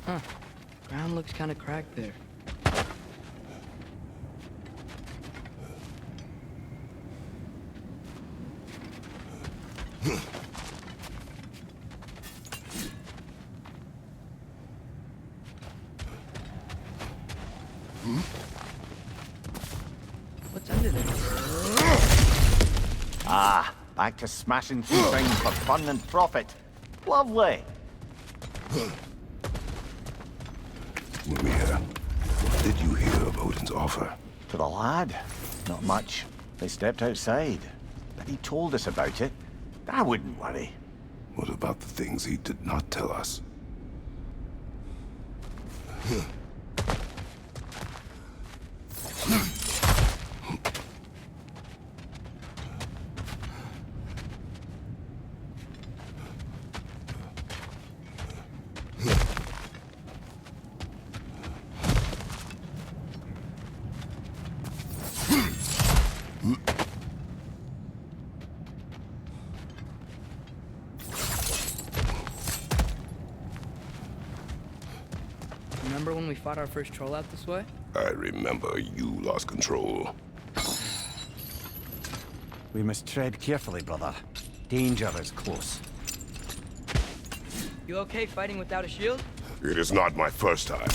Huh. Ground looks kind of cracked there. What's under there? Ah, back to smashing through things for fun and profit. Lovely. Mimir, what did you hear of Odin's offer? To the lad? Not much. They stepped outside. But he told us about it. I wouldn't worry. What about the things he did not tell us? Remember when we fought our first troll out this way? I remember you lost control. We must tread carefully, brother. Danger is close. You okay fighting without a shield? It is not my first time.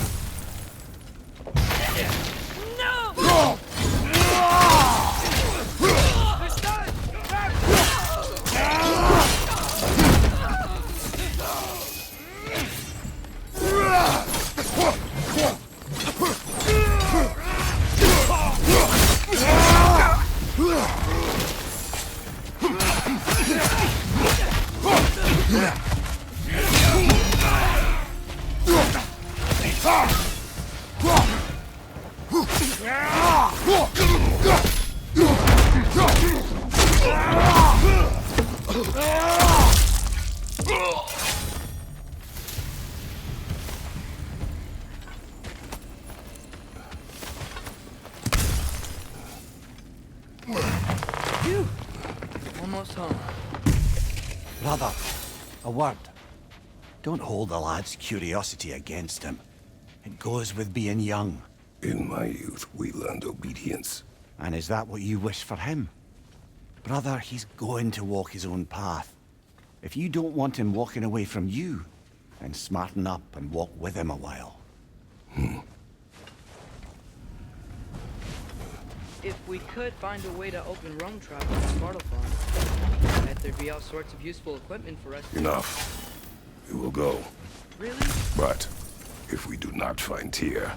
No! Phew. Almost home. Brother, a word. Don't hold the lad's curiosity against him. It goes with being young. In my youth, we learned obedience. And is that what you wish for him? Brother, he's going to walk his own path. If you don't want him walking away from you, then smarten up and walk with him a while. If we could find a way to open Rome travel to Svartalfheim, I bet there'd be all sorts of useful equipment for us to... Enough. We will go. Really? But if we do not find Tyr,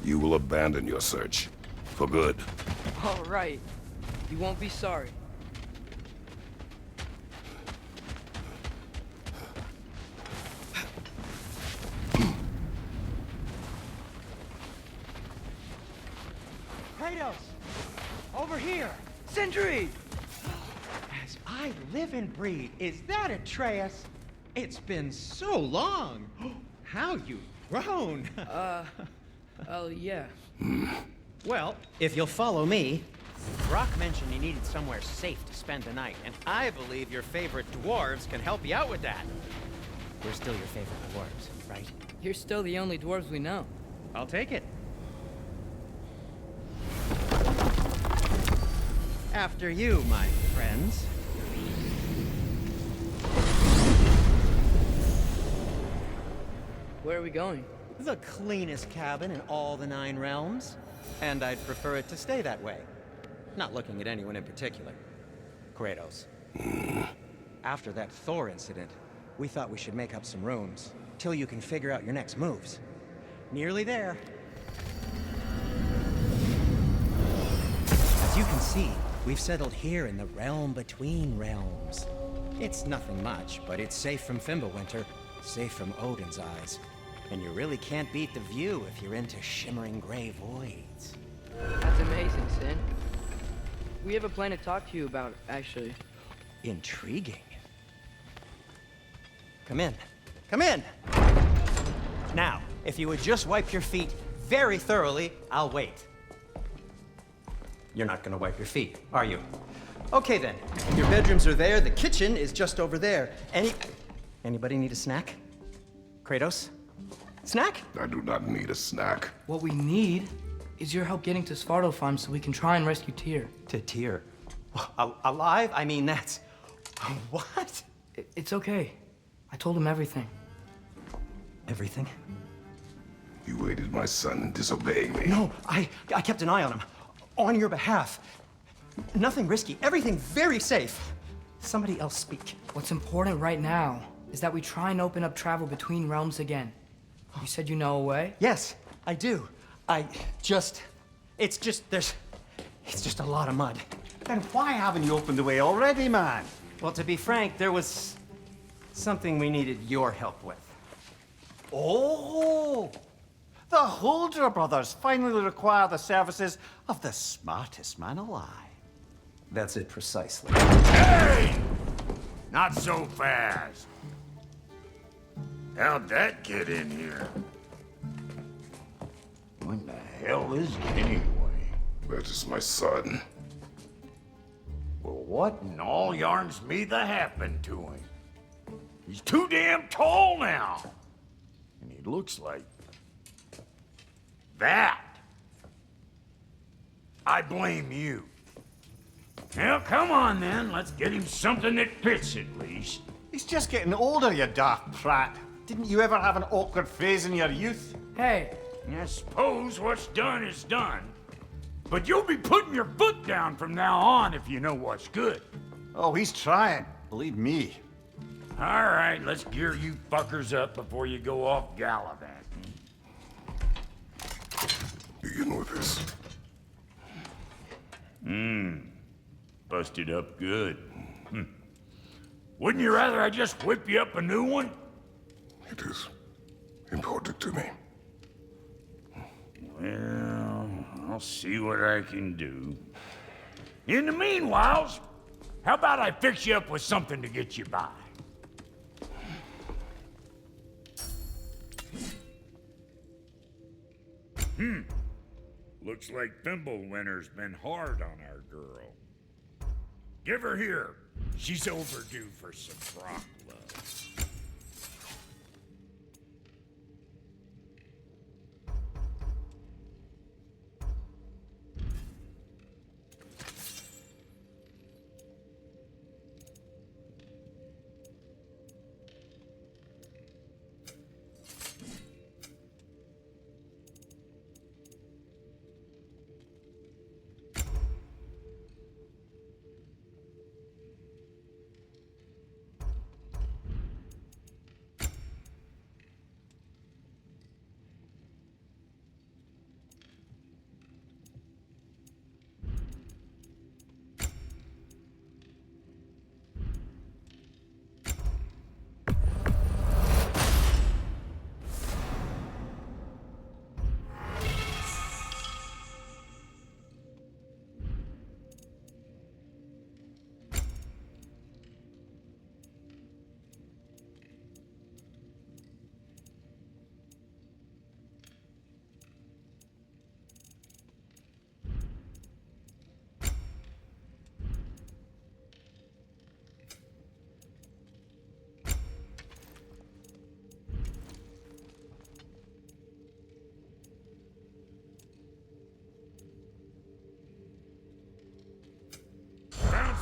you will abandon your search. For good. All right. You won't be sorry. Kratos! Over here! Sentry! As I live and breathe, is that Atreus? It's been so long! How you've grown! Oh, yeah. Well, if you'll follow me, Brock mentioned you needed somewhere safe to spend the night, and I believe your favorite dwarves can help you out with that. We're still your favorite dwarves, right? You're still the only dwarves we know. I'll take it. After you, my friends. Where are we going? The cleanest cabin in all the 9 realms. And I'd prefer it to stay that way. Not looking at anyone in particular. Kratos. After that Thor incident, we thought we should make up some rooms, till you can figure out your next moves. Nearly there. As you can see, we've settled here in the realm between realms. It's nothing much, but it's safe from Fimbulwinter, safe from Odin's eyes. And you really can't beat the view if you're into shimmering gray voids. That's amazing, Sin. We have a plan to talk to you about, actually. Intriguing. Come in. Come in! Now, if you would just wipe your feet very thoroughly, I'll wait. You're not gonna wipe your feet, are you? Okay then. Your bedrooms are there, the kitchen is just over there. Anybody need a snack? Kratos? Snack? I do not need a snack. What we need is your help getting to Svartalfheim so we can try and rescue Tyr. To Tyr. Alive? I mean, that's... What? It's okay. I told him everything. Everything? You aided my son in disobeying me. No, I kept an eye on him. On your behalf. Nothing risky. Everything very safe. Somebody else speak. What's important right now is that we try and open up travel between realms again. You said you know a way? Yes, I do. It's just a lot of mud. Then why haven't you opened the way already, man? Well, to be frank, there was something we needed your help with. Oh! The Holder brothers finally require the services of the smartest man alive. That's it precisely. Hey! Not so fast. How'd that get in here? What the hell is it anyway? That is my son. Well, what in all yarns me that happened to him? He's too damn tall now. And he looks like... that. I blame you. Well, come on then. Let's get him something that fits at least. He's just getting older, you daft prat. Didn't you ever have an awkward phase in your youth? Hey, I suppose what's done is done. But you'll be putting your foot down from now on if you know what's good. Oh, he's trying. Believe me. All right, let's gear you fuckers up before you go off gallivanting. Begin with this. Busted up good. Wouldn't you rather I just whip you up a new one? It is important to me. Well, I'll see what I can do. In the meanwhile, how about I fix you up with something to get you by? Looks like Thimblewinter's been hard on our girl. Give her here. She's overdue for some rock love.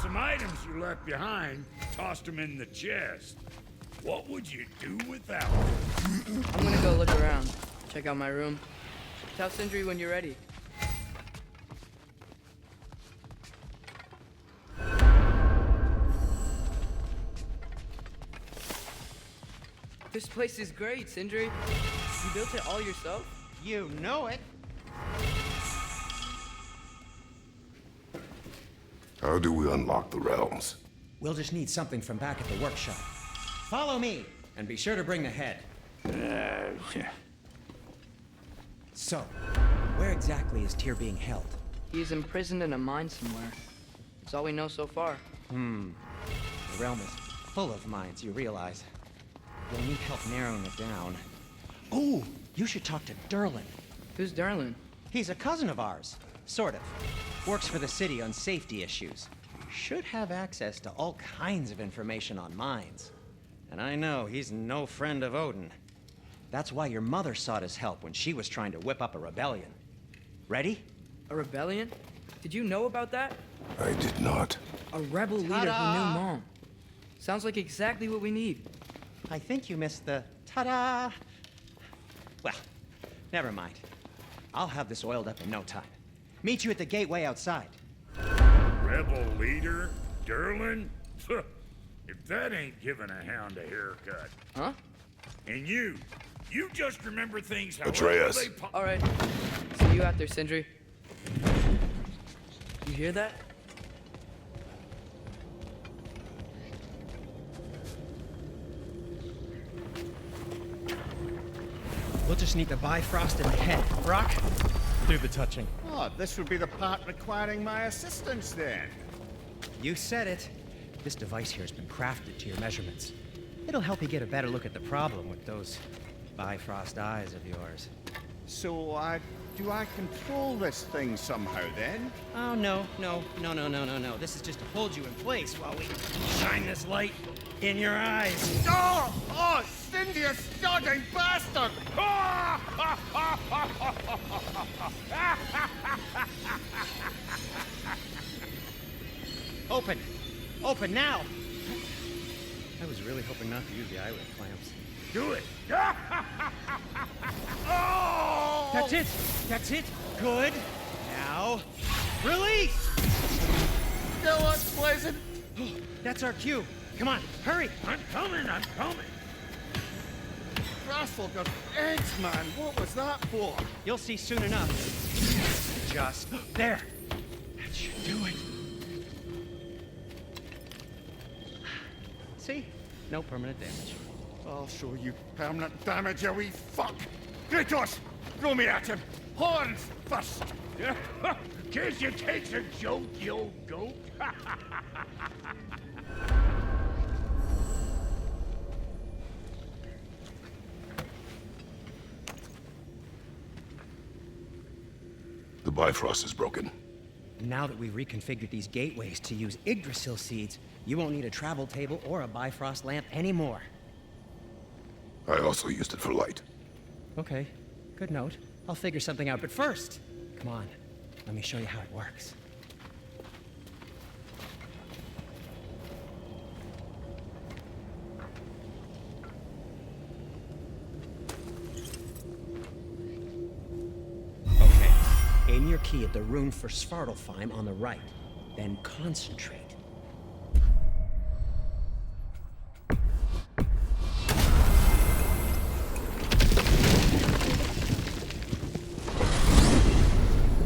Some items you left behind, tossed them in the chest. What would you do without them? I'm gonna go look around. Check out my room. Tell Sindri when you're ready. This place is great, Sindri. You built it all yourself? You know it. How do we unlock the realms? We'll just need something from back at the workshop. Follow me, and be sure to bring the head. So, where exactly is Tyr being held? He's imprisoned in a mine somewhere. That's all we know so far. The realm is full of mines, you realize. We'll need help narrowing it down. Oh, you should talk to Durlin. Who's Darlin? He's a cousin of ours, sort of. Works for the city on safety issues. Should have access to all kinds of information on mines. And I know he's no friend of Odin. That's why your mother sought his help when she was trying to whip up a rebellion. Ready? A rebellion? Did you know about that? I did not. A rebel leader who knew Mom. Sounds like exactly what we need. I think you missed the ta-da. Well, never mind. I'll have this oiled up in no time. Meet you at the gateway outside. Rebel leader? Durlin? If that ain't giving a hound a haircut. Huh? And you just remember things how Atreus. All right. See you out there, Sindri. You hear that? We'll just need the Bifrost in the head. Brock, do the touching. Oh, this would be the part requiring my assistance then. You said it. This device here has been crafted to your measurements. It'll help you get a better look at the problem with those Bifrost eyes of yours. So, do I control this thing somehow then? Oh, no. This is just to hold you in place while we shine this light in your eyes. Oh, Cindy, you sodding bastard! Open! Open now! I was really hoping not to use the eyelid clamps. Do it! Oh! That's it! That's it! Good! Now, release! Go on, Blazin'! That's our cue. Come on, hurry! I'm coming! Rascal got eggs, man. What was that for? You'll see soon enough. Just there. That should do it. See? No permanent damage. I'll show you permanent damage, you wee fuck! Kratos! Throw me at him! Horns first! Case you takes a joke, you old goat. The Bifrost is broken. Now that we've reconfigured these gateways to use Yggdrasil seeds, you won't need a travel table or a Bifrost lamp anymore. I also used it for light. Okay, good note. I'll figure something out, but first, come on, let me show you how it works. Okay, aim your key at the rune for Svartalfheim on the right, then concentrate.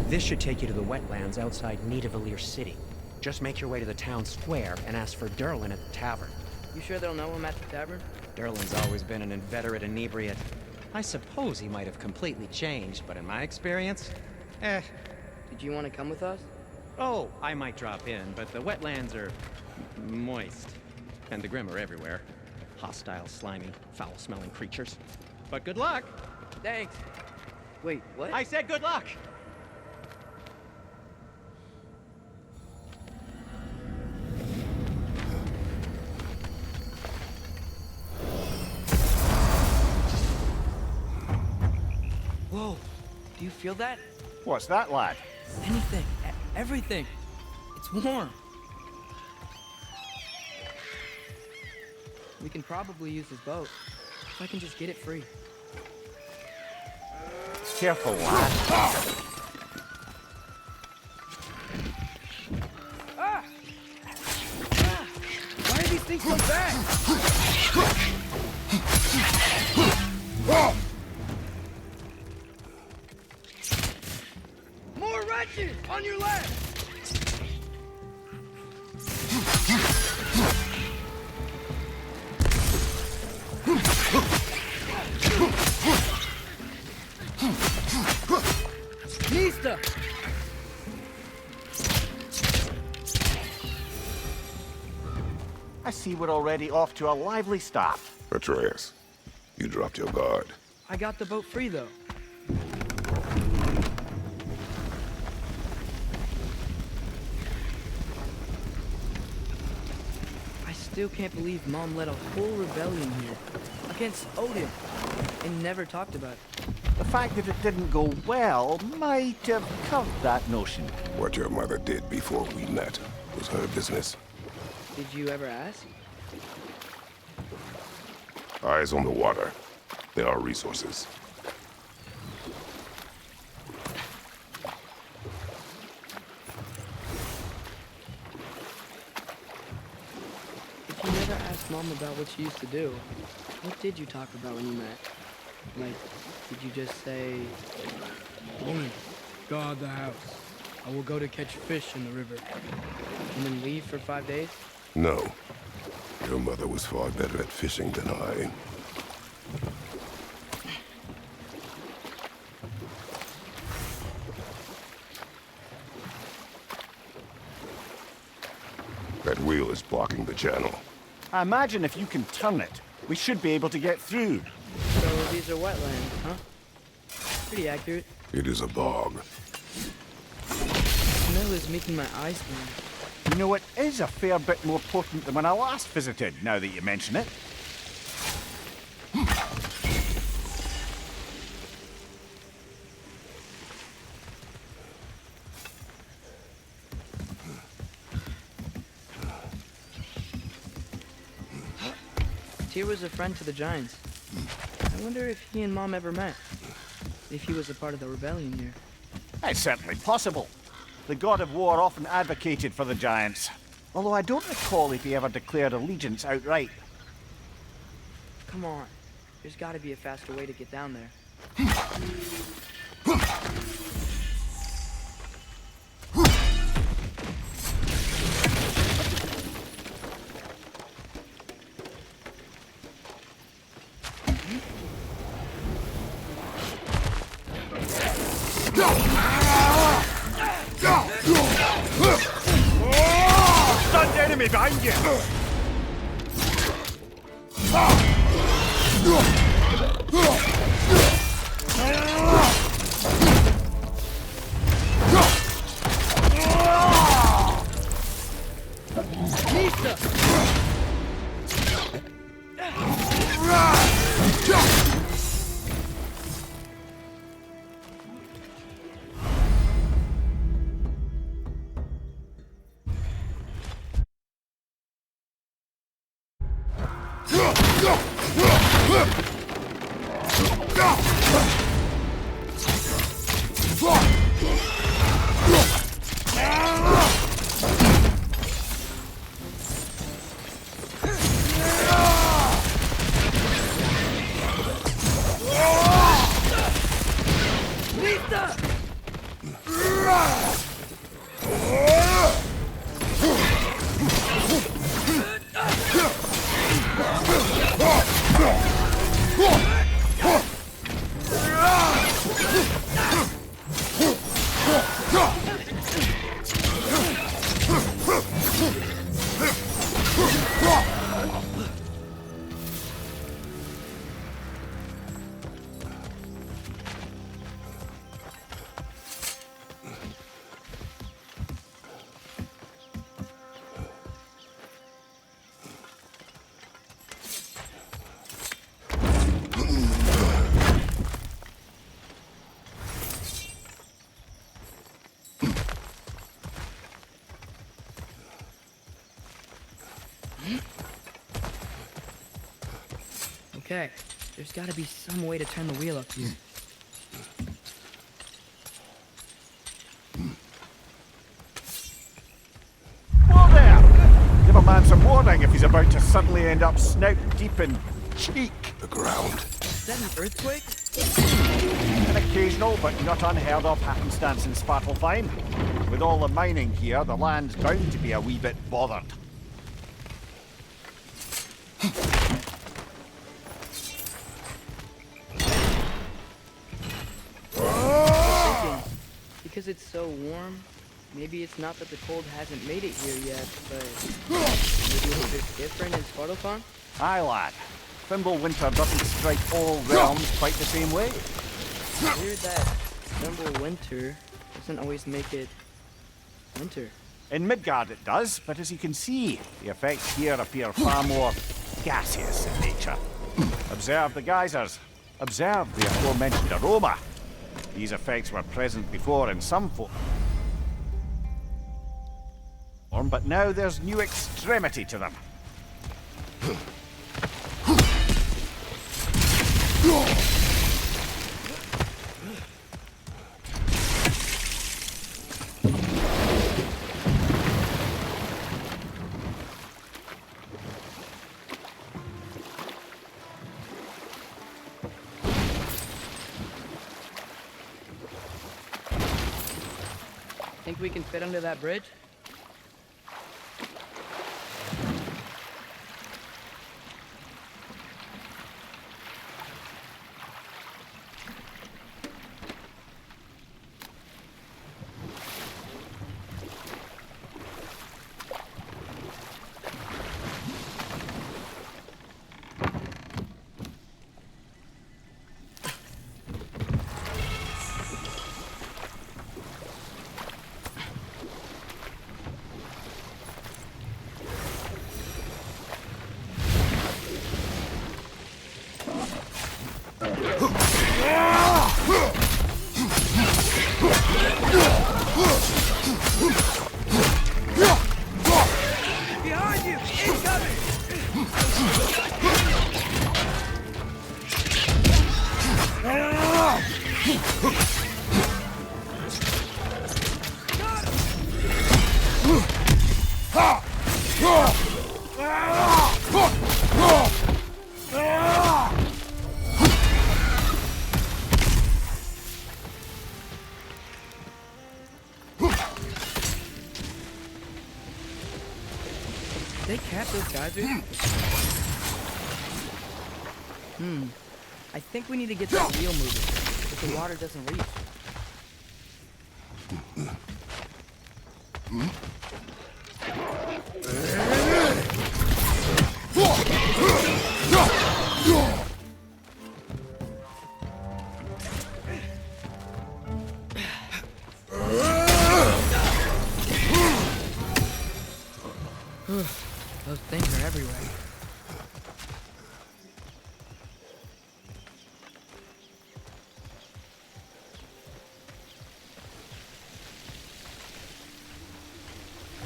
This should take you to the wetlands outside Nidavellir City. Just make your way to the town square and ask for Durlin at the tavern. You sure they'll know him at the tavern? Durlin's always been an inveterate inebriate. I suppose he might have completely changed, but in my experience, Did you want to come with us? Oh, I might drop in, but the wetlands are moist. And the Grim are everywhere. Hostile, slimy, foul-smelling creatures. But good luck! Thanks. Wait, what? I said good luck! Whoa, do you feel that? What's that, lad? Anything, everything. It's warm. We can probably use this boat. If I can just get it free. Careful, lad. Why are these things so bad? More wretches on your left! Nista! I see we're already off to a lively start. Atreus, you dropped your guard. I got the boat free, though. I still can't believe Mom led a whole rebellion here. Against Odin. and never talked about it. The fact that it didn't go well might have covered that notion. What your mother did before we met was her business. Did you ever ask? Eyes on the water. There are resources. If you never asked Mom about what she used to do, what did you talk about when you met? Like, did you just say, "Woman, go out of the house. I will go to catch fish in the river," and then leave for 5 days? No. Your mother was far better at fishing than I. That wheel is blocking the channel. I imagine if you can turn it, we should be able to get through. So these are wetlands, huh? Pretty accurate. It is a bog. The smell is making my eyes burn. You know, it is a fair bit more potent than when I last visited, now that you mention it. Tyr was a friend to the Giants. I wonder if he and Mom ever met. If he was a part of the rebellion here. It's certainly possible. The god of war often advocated for the Giants. Although I don't recall if he ever declared allegiance outright. Come on. There's gotta be a faster way to get down there. Stunned enemy behind you! Okay, there's gotta be some way to turn the wheel up here. Whoa there! Give a man some warning if he's about to suddenly end up snout deep in cheek. The ground. Is that an earthquake? An occasional but not unheard of happenstance in Svartalfheim. With all the mining here, the land's bound to be a wee bit bothered. Because it's so warm, maybe it's not that the cold hasn't made it here yet, but maybe it's just different in Svartalfheim? Aye, lad. Thimble winter doesn't strike all realms quite the same way. Weird that Thimble winter doesn't always make it winter. In Midgard it does, but as you can see, the effects here appear far more gaseous in nature. Observe the geysers. Observe the aforementioned aroma. These effects were present before in some form, but now there's new extremity to them. Think we can fit under that bridge? Behind you! Incoming! They cap those geysers? I think we need to get that wheel moving, if the water doesn't reach. Those things are everywhere.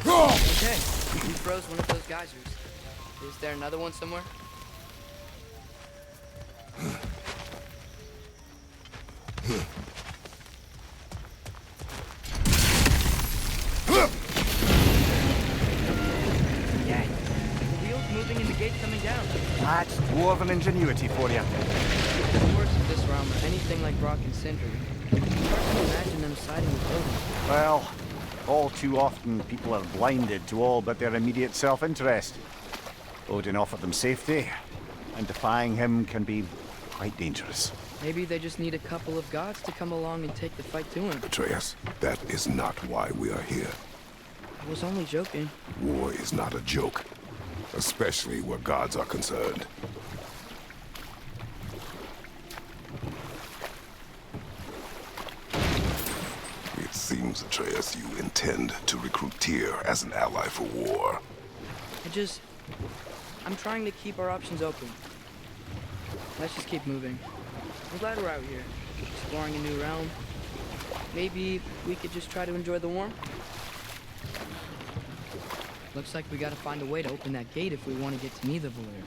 Okay, we froze one of those geysers. Is there another one somewhere? Yeah, the wheel's moving and the gate's coming down. That's dwarven ingenuity for you. The works of this realm are anything like Brock and Sindri. It's hard to imagine them siding with Odin. Well, all too often people are blinded to all but their immediate self-interest. Odin offered them safety, and defying him can be quite dangerous. Maybe they just need a couple of gods to come along and take the fight to him. Atreus, that is not why we are here. I was only joking. War is not a joke, especially where gods are concerned. It seems, Atreus, you intend to recruit Tyr as an ally for war. I'm trying to keep our options open. Let's just keep moving. I'm glad we're out here, exploring a new realm. Maybe we could just try to enjoy the warmth? Looks like we gotta find a way to open that gate if we want to get to Nidavellir.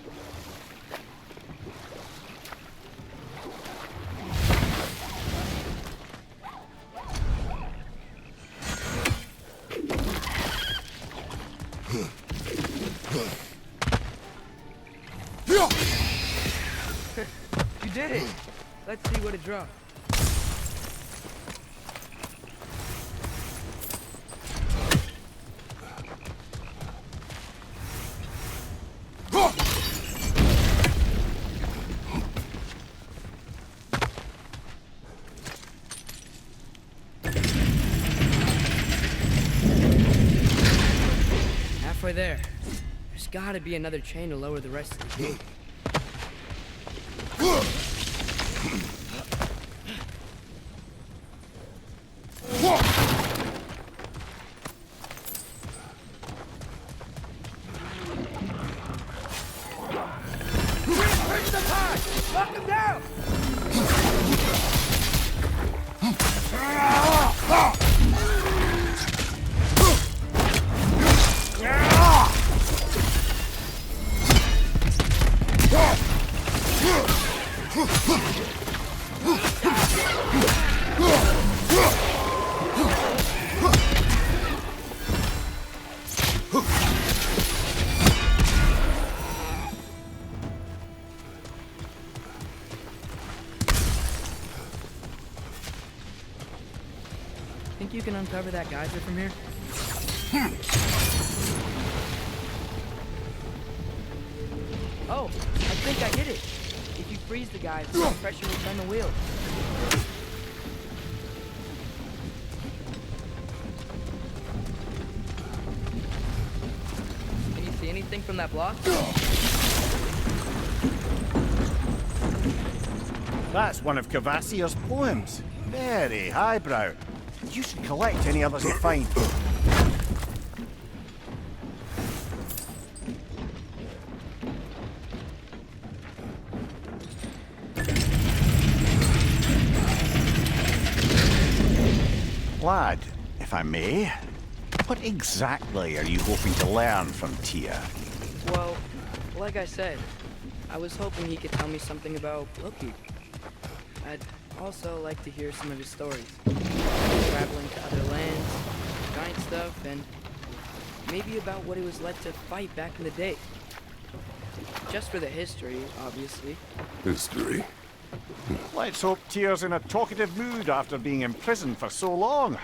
You did it! Let's see what it dropped. Halfway there. There's gotta be another chain to lower the rest of the gate. Bring the Hi! Knock him down! Think you can uncover that geyser from here? Oh, I think I get it. If you freeze the geyser, the pressure will turn the wheel. Can you see anything from that block? That's one of Cavassier's poems. Very highbrow. You should collect any others you find. Lad, if I may, what exactly are you hoping to learn from Tyr? Well, like I said, I was hoping he could tell me something about Loki. I'd also like to hear some of his stories. Traveling to other lands, giant stuff, and maybe about what it was like to fight back in the day. Just for the history, obviously. History? Let's hope Tyr's in a talkative mood after being imprisoned for so long.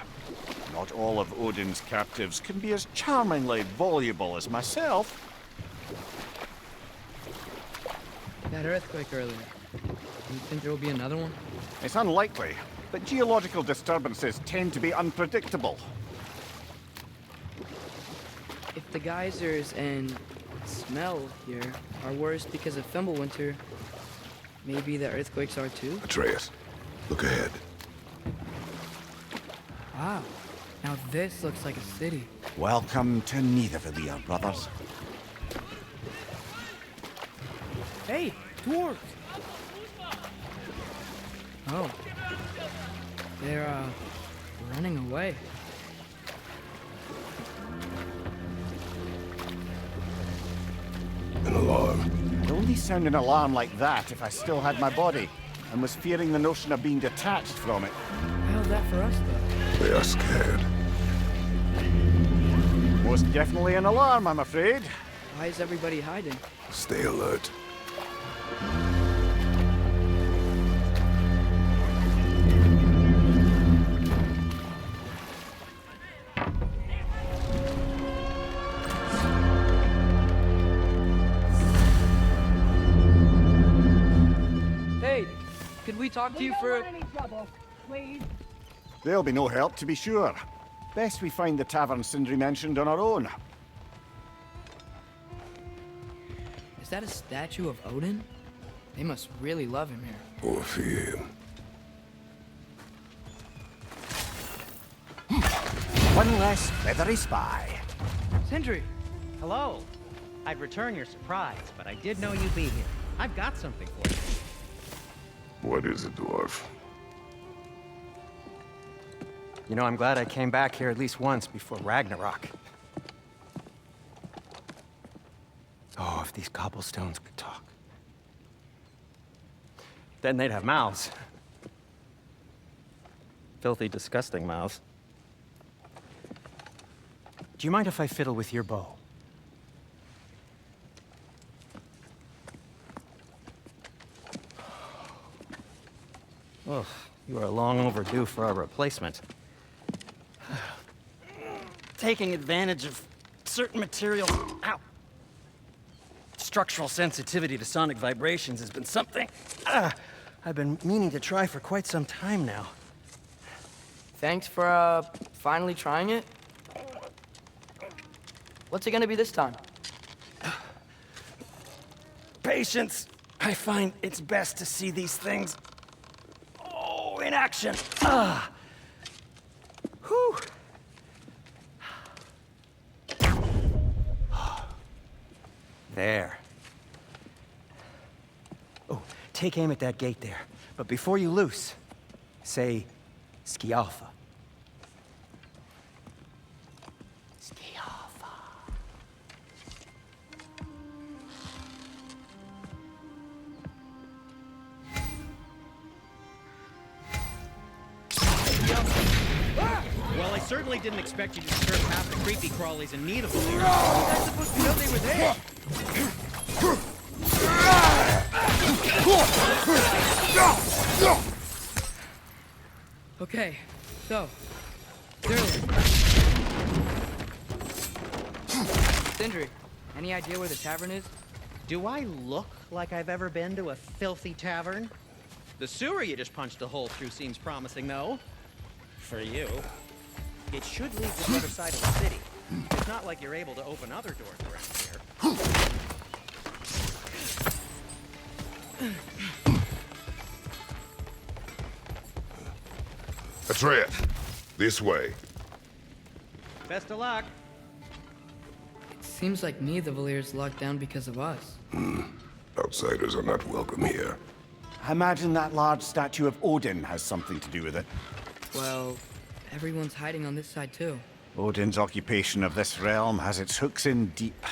Not all of Odin's captives can be as charmingly voluble as myself. That earthquake earlier. Do you think there will be another one? It's unlikely, but geological disturbances tend to be unpredictable. If the geysers and smell here are worse because of Fimbulwinter, maybe the earthquakes are too? Atreus, look ahead. Wow. Now this looks like a city. Welcome to Nidavellir, brothers. Hey, dwarves! Oh. They're, running away. An alarm. I'd only sound an alarm like that if I still had my body, and was fearing the notion of being detached from it. How's that for us, though? They are scared. Most definitely an alarm, I'm afraid. Why is everybody hiding? Stay alert. Hey, could we talk to you for... any trouble, please. There'll be no help, to be sure. Best we find the tavern Sindri mentioned on our own. Is that a statue of Odin? They must really love him here. Or fear him. One less feathery spy. Sindri! Hello. I'd return your surprise, but I did know you'd be here. I've got something for you. What is it, dwarf? You know, I'm glad I came back here at least once before Ragnarok. Oh, if these cobblestones could talk. Then they'd have mouths. Filthy, disgusting mouths. Do you mind if I fiddle with your bow? Oh, you are long overdue for a replacement. Taking advantage of certain materials. Ow! Structural sensitivity to sonic vibrations has been something I've been meaning to try for quite some time now. Thanks for, finally trying it. What's it gonna be this time? Patience. I find it's best to see these things, in action. Whew. There. Oh, take aim at that gate there. But before you loose, say, Skialfa. Skialfa. Well, I certainly didn't expect you to disturb half the creepy crawlies in need of a leader. I was supposed to know they were there. Okay, so, Sterling. Sindri, any idea where the tavern is? Do I look like I've ever been to a filthy tavern? The sewer you just punched a hole through seems promising, though. For you. It should lead to the other side of the city. It's not like you're able to open other doors around here. Atreus, this way. Best of luck. Seems like me the Valyr's locked down because of us. Outsiders are not welcome here. I imagine that large statue of Odin has something to do with it. Well, everyone's hiding on this side too. Odin's occupation of this realm has its hooks in deep.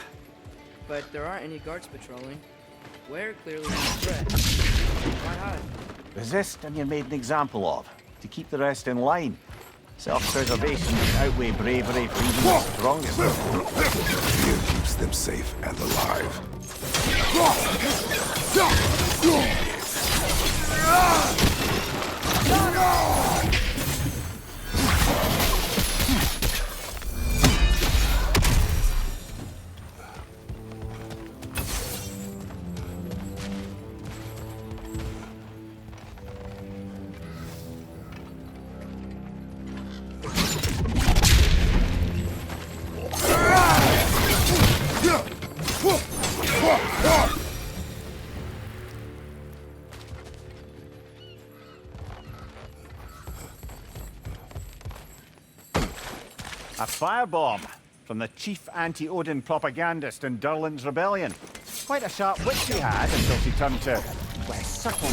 But there aren't any guards patrolling. We're clearly under threat. Why hide? Resist and you're made an example of, to keep the rest in line. Self-preservation can outweigh bravery for even the strongest. Fear keeps them safe and alive. A firebomb from the chief anti-Odin propagandist in Durlin's rebellion. Quite a sharp wit she had until she turned to, well, subtle.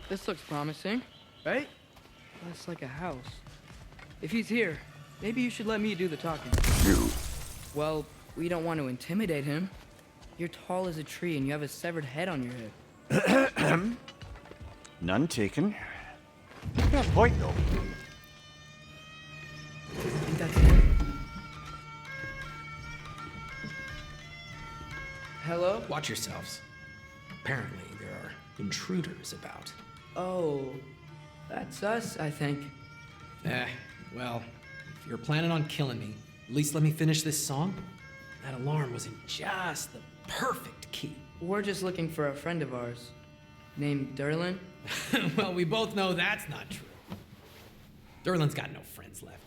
This looks promising, right? That's like a house. If he's here, maybe you should let me do the talking. You. Well, we don't want to intimidate him. You're tall as a tree and you have a severed head on your head. None taken. Fair point, though. I think that's him. Hello? Watch yourselves. Apparently, there are intruders about. Oh, that's us, I think. Well, if you're planning on killing me, at least let me finish this song. That alarm was in just the perfect key. We're just looking for a friend of ours. Named Derlin? Well, we both know that's not true. Derlin's got no friends left.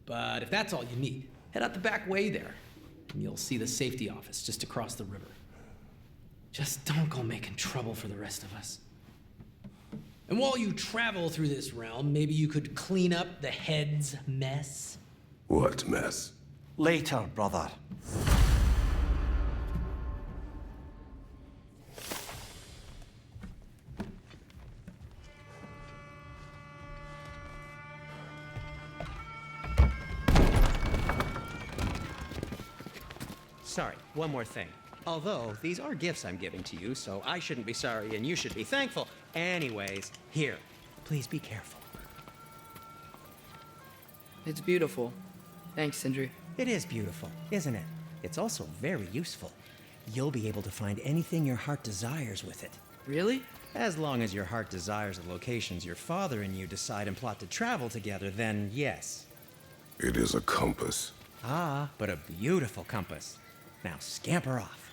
But if that's all you need, head out the back way there, and you'll see the safety office just across the river. Just don't go making trouble for the rest of us. And while you travel through this realm, maybe you could clean up the head's mess? What mess? Later, brother. Sorry, one more thing. Although, these are gifts I'm giving to you, so I shouldn't be sorry and you should be thankful. Anyways, here, please be careful. It's beautiful. Thanks, Sindri. It is beautiful, isn't it? It's also very useful. You'll be able to find anything your heart desires with it. Really? As long as your heart desires the locations your father and you decide and plot to travel together, then yes. It is a compass. Ah, but a beautiful compass. Now scamper off.